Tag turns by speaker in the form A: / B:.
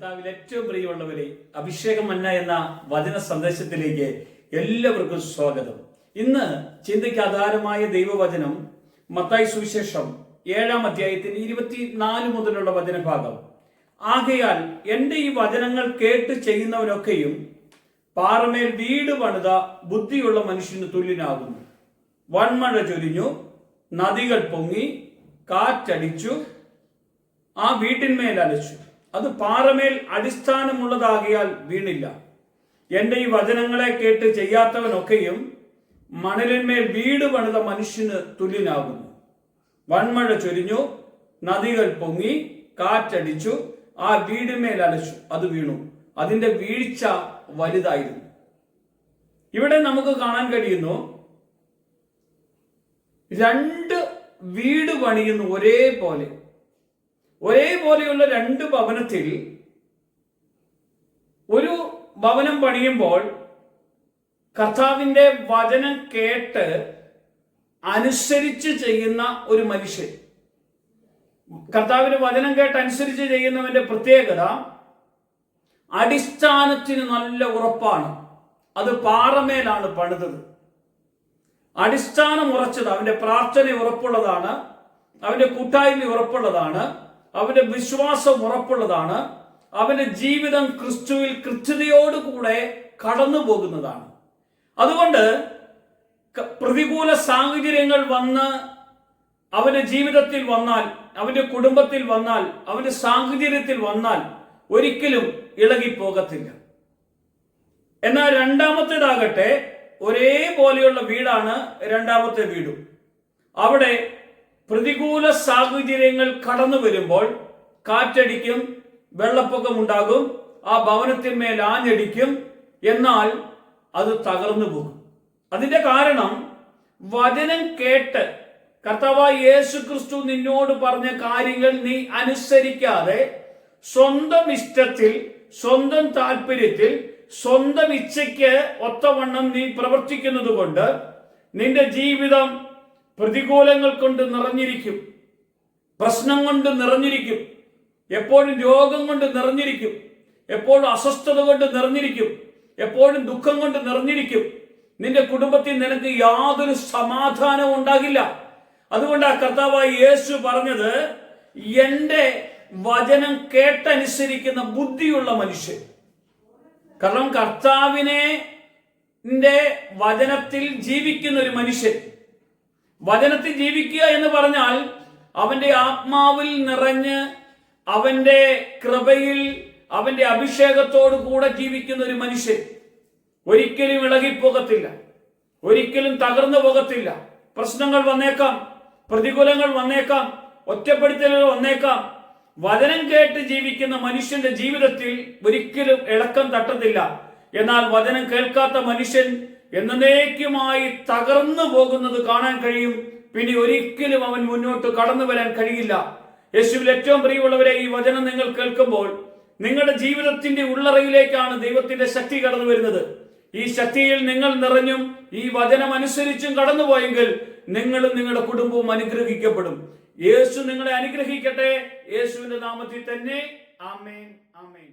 A: കർത്താവിൽ ഏറ്റവും പ്രിയമുള്ളവരെ, അഭിഷേകം മന്ന എന്ന വചന സന്ദേശത്തിലേക്ക് എല്ലാവർക്കും സ്വാഗതം. ഇന്ന് ചിന്തയ്ക്ക് ആധാരമായ ദൈവവചനം മത്തായി സുവിശേഷം 7-ാം അധ്യായത്തിന് 24 മുതലുള്ള വചനഭാഗം. ആകയാൽ എൻ്റെ ഈ വചനങ്ങൾ കേട്ട് ചെയ്യുന്നവനൊക്കെയും പാറമേൽ വീട് പണിത ബുദ്ധിയുള്ള മനുഷ്യന് തുല്യനാകുന്നു. വൻമഴ ചൊരിഞ്ഞു, നദികൾ പൊങ്ങി, കാറ്റടിച്ചു, ആ വീട്ടിന്മേൽ അലച്ചു. അത് പാറമേൽ അടിസ്ഥാനമുള്ളതാകിയാൽ വീണില്ല. എൻ്റെ ഈ വചനങ്ങളെ കേട്ട് ചെയ്യാത്തവനൊക്കെയും മണലിന്മേൽ വീട് പണിത മനുഷ്യന് തുല്യനാകുന്നു. വൻമഴ ചൊരിഞ്ഞു, നദികൾ പൊങ്ങി, കാറ്റടിച്ചു, ആ വീടിന്മേൽ അലച്ചു. അത് വീണു. അതിന്റെ വീഴ്ച വലുതായിരുന്നു. ഇവിടെ നമുക്ക് കാണാൻ കഴിയുന്നു, രണ്ട് വീട് പണിയുന്നു ഒരേപോലെയുള്ള രണ്ട് ഭവനത്തിൽ. ഒരു ഭവനം പണിയുമ്പോൾ കർത്താവിന്റെ വചനം കേട്ട് അനുസരിച്ച് ചെയ്യുന്ന ഒരു മനുഷ്യൻ, കർത്താവിന്റെ വചനം കേട്ട് അനുസരിച്ച് ചെയ്യുന്നവന്റെ പ്രത്യേകത അടിസ്ഥാനത്തിന് നല്ല ഉറപ്പാണ്. അത് പാറമേലാണ് പണിതത്. അടിസ്ഥാനം ഉറച്ചത്, അവന്റെ പ്രാർത്ഥന ഉറപ്പുള്ളതാണ്, അവന്റെ കൂട്ടായ്മ ഉറപ്പുള്ളതാണ്, അവന്റെ വിശ്വാസം ഉറപ്പുള്ളതാണ്, അവന്റെ ജീവിതം ക്രിസ്തുവിൽ കൃത്യതയോടുകൂടെ കടന്നു പോകുന്നതാണ്. അതുകൊണ്ട് പ്രതികൂല സാഹചര്യങ്ങൾ വന്ന് അവന്റെ ജീവിതത്തിൽ വന്നാൽ, അവന്റെ കുടുംബത്തിൽ വന്നാൽ, അവന്റെ സാഹചര്യത്തിൽ വന്നാൽ ഒരിക്കലും ഇളകിപ്പോകത്തില്ല. എന്നാൽ രണ്ടാമത്തേതാകട്ടെ, ഒരേപോലെയുള്ള വീടാണ് രണ്ടാമത്തെ വീടും. അവിടെ പ്രതികൂല സാഹചര്യങ്ങൾ കടന്നു വരുമ്പോൾ കാറ്റടിക്കും, വെള്ളപ്പൊക്കമുണ്ടാകും, ആ ഭവനത്തിന്മേൽ ആഞ്ഞടിക്കും, എന്നാൽ അത് തകർന്നു പോകും. അതിന്റെ കാരണം വചനം കേട്ട് കർത്താവായ യേശു ക്രിസ്തു നിന്നോട് പറഞ്ഞ കാര്യങ്ങൾ നീ അനുസരിക്കാതെ സ്വന്തം ഇഷ്ടത്തിൽ, സ്വന്തം താല്പര്യത്തിൽ, സ്വന്തം ഇച്ഛയ്ക്ക് ഒത്തവണ്ണം നീ പ്രവർത്തിക്കുന്നത് കൊണ്ട് നിന്റെ ജീവിതം പ്രതികൂലങ്ങൾ കൊണ്ട് നിറഞ്ഞിരിക്കും, പ്രശ്നം കൊണ്ട് നിറഞ്ഞിരിക്കും, എപ്പോഴും രോഗം കൊണ്ട് നിറഞ്ഞിരിക്കും, എപ്പോഴും അസ്വസ്ഥത കൊണ്ട് നിറഞ്ഞിരിക്കും, എപ്പോഴും ദുഃഖം കൊണ്ട് നിറഞ്ഞിരിക്കും. നിന്റെ കുടുംബത്തിൽ നിനക്ക് യാതൊരു സമാധാനവും ഉണ്ടാകില്ല. അതുകൊണ്ട് ആ കർത്താവായ യേശു പറഞ്ഞത്, എൻ്റെ വചനം കേട്ടനുസരിക്കുന്ന ബുദ്ധിയുള്ള മനുഷ്യൻ. കാരണം കർത്താവിനെ വചനത്തിൽ ജീവിക്കുന്ന ഒരു മനുഷ്യൻ, വചനത്തിൽ ജീവിക്കുക എന്ന് പറഞ്ഞാൽ അവന്റെ ആത്മാവിൽ നിറഞ്ഞ് അവന്റെ കൃപയിൽ, അവന്റെ അഭിഷേകത്തോടു കൂടെ ജീവിക്കുന്ന ഒരു മനുഷ്യൻ ഒരിക്കലും ഇളകിപ്പോകത്തില്ല, ഒരിക്കലും തകർന്നു പോകത്തില്ല. പ്രശ്നങ്ങൾ വന്നേക്കാം, പ്രതികൂലങ്ങൾ വന്നേക്കാം, ഒറ്റപ്പെടുത്തലുകൾ വന്നേക്കാം. വചനം കേട്ട് ജീവിക്കുന്ന മനുഷ്യന്റെ ജീവിതത്തിൽ ഒരിക്കലും ഇളക്കം തട്ടത്തില്ല. എന്നാൽ വചനം കേൾക്കാത്ത മനുഷ്യൻ എന്നേക്കുമായി തകർന്നു പോകുന്നത് കാണാൻ കഴിയും. പിന്നെ ഒരിക്കലും അവൻ മുന്നോട്ട് കടന്നു വരാൻ കഴിയില്ല. യേശുവിൽ ഏറ്റവും പ്രിയമുള്ളവരെ, ഈ വചനം നിങ്ങൾ കേൾക്കുമ്പോൾ നിങ്ങളുടെ ജീവിതത്തിന്റെ ഉള്ളറയിലേക്കാണ് ദൈവത്തിന്റെ ശക്തി കടന്നു വരുന്നത്. ഈ ശക്തിയിൽ നിങ്ങൾ നിറഞ്ഞും ഈ വചനം അനുസരിച്ചും കടന്നുപോയെങ്കിൽ നിങ്ങളും നിങ്ങളുടെ കുടുംബവും അനുഗ്രഹിക്കപ്പെടും. യേശു നിങ്ങളെ അനുഗ്രഹിക്കട്ടെ. യേശുവിന്റെ നാമത്തിൽ തന്നെ. ആമേൻ, ആമേൻ.